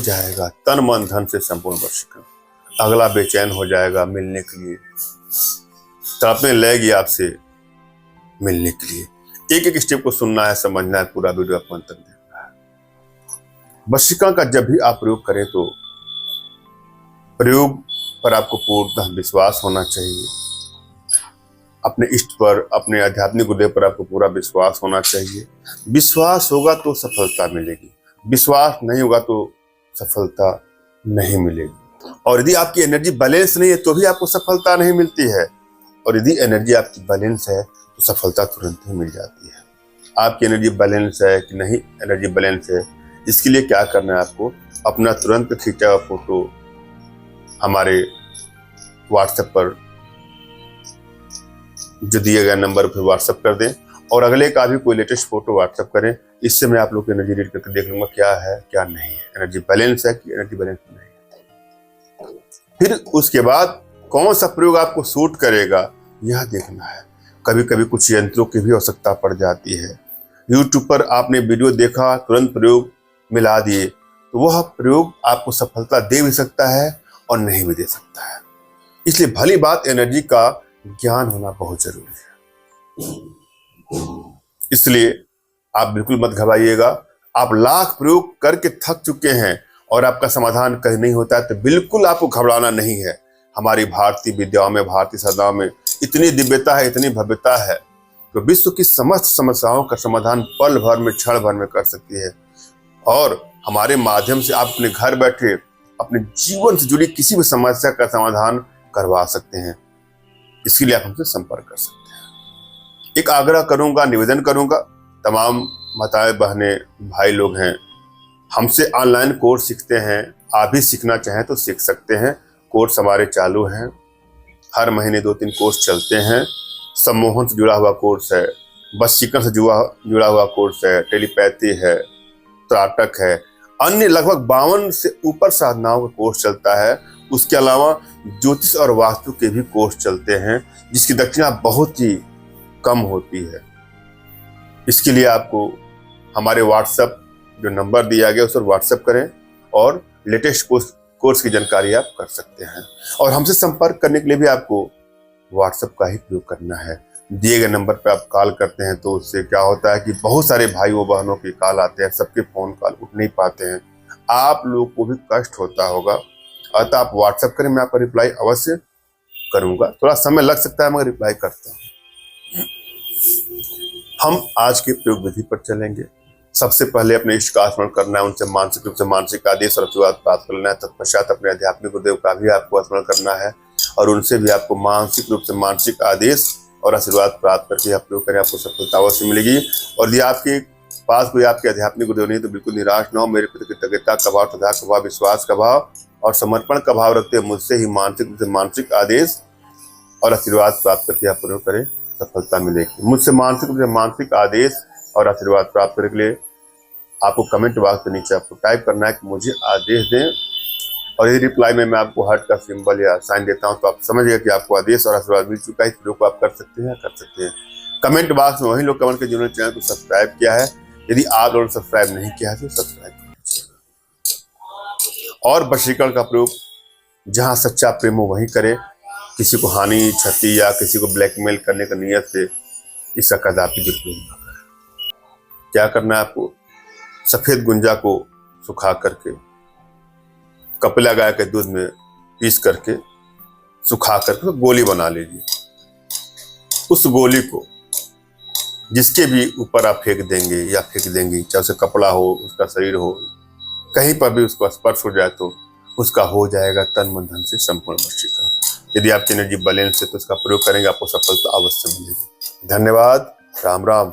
जाएगा तन मन धन से संपूर्ण वशीकरण। अगला बेचैन हो जाएगा मिलने के लिए, तड़पने लगेगी आपसे मिलने के लिए। एक एक स्टेप को सुनना है, समझना है, पूरा वीडियो आपको अंत तक देखना है। वशीकरण का जब भी आप प्रयोग करें तो प्रयोग पर आपको पूर्णतः विश्वास होना चाहिए। अपने इष्ट पर, अपने आध्यात्मिक गुरुदेव पर आपको पूरा विश्वास होना चाहिए। विश्वास होगा तो सफलता मिलेगी, विश्वास नहीं होगा तो सफलता नहीं मिलेगी। और यदि आपकी एनर्जी बैलेंस नहीं है तो भी आपको सफलता नहीं मिलती है, और यदि एनर्जी आपकी बैलेंस है तो सफलता तुरंत ही मिल जाती है। आपकी एनर्जी बैलेंस है कि नहीं, एनर्जी बैलेंस है, इसके लिए क्या करना है आपको, अपना तुरंत खींचा हुआ फोटो हमारे व्हाट्सएप पर जो दिए गए नंबर पर व्हाट्सएप कर दें, और अगले का भी कोई लेटेस्ट फोटो व्हाट्सएप करें। इससे मैं आप लोग की एनर्जी रीड करके देख लूंगा क्या है क्या नहीं है, एनर्जी बैलेंस है कि एनर्जी बैलेंस नहीं है। फिर उसके बाद कौन सा प्रयोग आपको सूट करेगा यह देखना है। कभी कभी कुछ यंत्रों की भी आवश्यकता पड़ जाती है। यूट्यूब पर आपने वीडियो देखा, तुरंत प्रयोग मिला दिए, तो वह प्रयोग आपको सफलता दे भी सकता है और नहीं भी दे सकता है। इसलिए भली बात एनर्जी का ज्ञान होना बहुत जरूरी है। इसलिए आप बिल्कुल मत घबराइएगा। आप लाख प्रयोग करके थक चुके हैं और आपका समाधान कहीं नहीं होता है तो बिल्कुल आपको घबराना नहीं है। हमारी भारतीय विद्याओं में, भारतीय साधनाओं में इतनी दिव्यता है, इतनी भव्यता है तो विश्व की समस्त समस्याओं का समाधान पल भर में, क्षण भर में कर सकती है। और हमारे माध्यम से आप अपने घर बैठे अपने जीवन से जुड़ी किसी भी समस्या का समाधान करवा सकते हैं। इसके लिए आप हमसे संपर्क कर सकते हैं। एक आग्रह करूंगा, निवेदन करूंगा, तमाम माताएं, बहनें, भाई लोग हैं, हमसे ऑनलाइन कोर्स सीखते हैं। आप भी सीखना चाहें तो सीख सकते हैं। कोर्स हमारे चालू हैं, हर महीने 2-3 कोर्स चलते हैं। सम्मोहन से जुड़ा हुआ कोर्स है, वशीकरण से जुड़ा हुआ कोर्स है, टेलीपैथी है, त्राटक है, अन्य लगभग 52 से ऊपर साधनाओं का कोर्स चलता है। उसके अलावा ज्योतिष और वास्तु के भी कोर्स चलते हैं जिसकी दक्षिणा बहुत ही कम होती है। इसके लिए आपको हमारे व्हाट्सएप जो नंबर दिया गया उस पर व्हाट्सएप करें और लेटेस्ट कोर्स की जानकारी आप कर सकते हैं। और हमसे संपर्क करने के लिए भी आपको व्हाट्सएप का ही प्रयोग करना है। दिए गए नंबर पर आप कॉल करते हैं तो उससे क्या होता है कि बहुत सारे भाइयों बहनों के कॉल आते हैं, सबके फोन कॉल उठ नहीं पाते हैं, आप लोग को भी कष्ट होता होगा। अतः आप व्हाट्सएप करें, मैं आपका रिप्लाई अवश्य करूंगा। थोड़ा समय लग सकता है मगर रिप्लाई करता हूं। हम आज के प्रयोग विधि पर चलेंगे। सबसे पहले अपने इष्ट का स्मरण करना है, उनसे मानसिक रूप से मानसिक आदेश और आशीर्वाद प्राप्त करना है। तत्पश्चात अपने आध्यात्मिक गुरुदेव का भी आपको स्मरण करना है और उनसे भी आपको मानसिक रूप से मानसिक आदेश और आशीर्वाद प्राप्त करके आप प्रयोग करें, आपको सफलता अवश्य मिलेगी। और यदि आपके पास कोई आपके आध्यात्मिक गुरुदेव नहीं तो बिल्कुल निराश न हो। मेरे प्रति कृतज्ञता का भाव, श्रद्धा का भाव, विश्वास का भाव और समर्पण का भाव रखते हुए मुझसे ही मानसिक रूप से मानसिक आदेश और आशीर्वाद प्राप्त करके आप प्रयोग करें, सफलता मिलेगी। मुझसे मानसिक रूप से मानसिक आदेश और आशीर्वाद प्राप्त करने के लिए आपको कमेंट बॉक्स के नीचे आपको टाइप करना है कि मुझे आदेश दें, और यदि रिप्लाई में मैं आपको हार्ट का सिंबल या साइन देता हूं तो आप समझिएगा कि आपको आदेश और आशीर्वाद मिल चुका है। इस वीडियो को आप कर सकते हैं, कर सकते हैं। कमेंट बॉक्स में वही लोग कमेंट के जिन्होंने चैनल को सब्सक्राइब किया है। यदि आप लोगों ने सब्सक्राइब नहीं किया है तो सब्सक्राइब कर लीजिएगा। और वशीकरण का प्रयोग जहां सच्चा प्रेम हो वहीं करें। किसी को हानि, क्षति या किसी को ब्लैकमेल करने का नियत से इसका कदापि दुरुपयोग न करें। क्या करना है आपको, सफेद गुंजा को सुखा करके कपिला गाय के दूध में पीस करके सुखा करके गोली बना लीजिए। उस गोली को जिसके भी ऊपर आप फेंक देंगे या फेंक देंगी, चाहे उसे कपड़ा हो, उसका शरीर हो, कहीं पर भी उसका स्पर्श हो जाए तो उसका हो जाएगा तन मन धन से संपूर्ण वशीकरण। यदि आपकी एनर्जी बैलेंस है तो इसका प्रयोग करेंगे, आपको सफलता अवश्य मिलेगी। धन्यवाद। राम राम।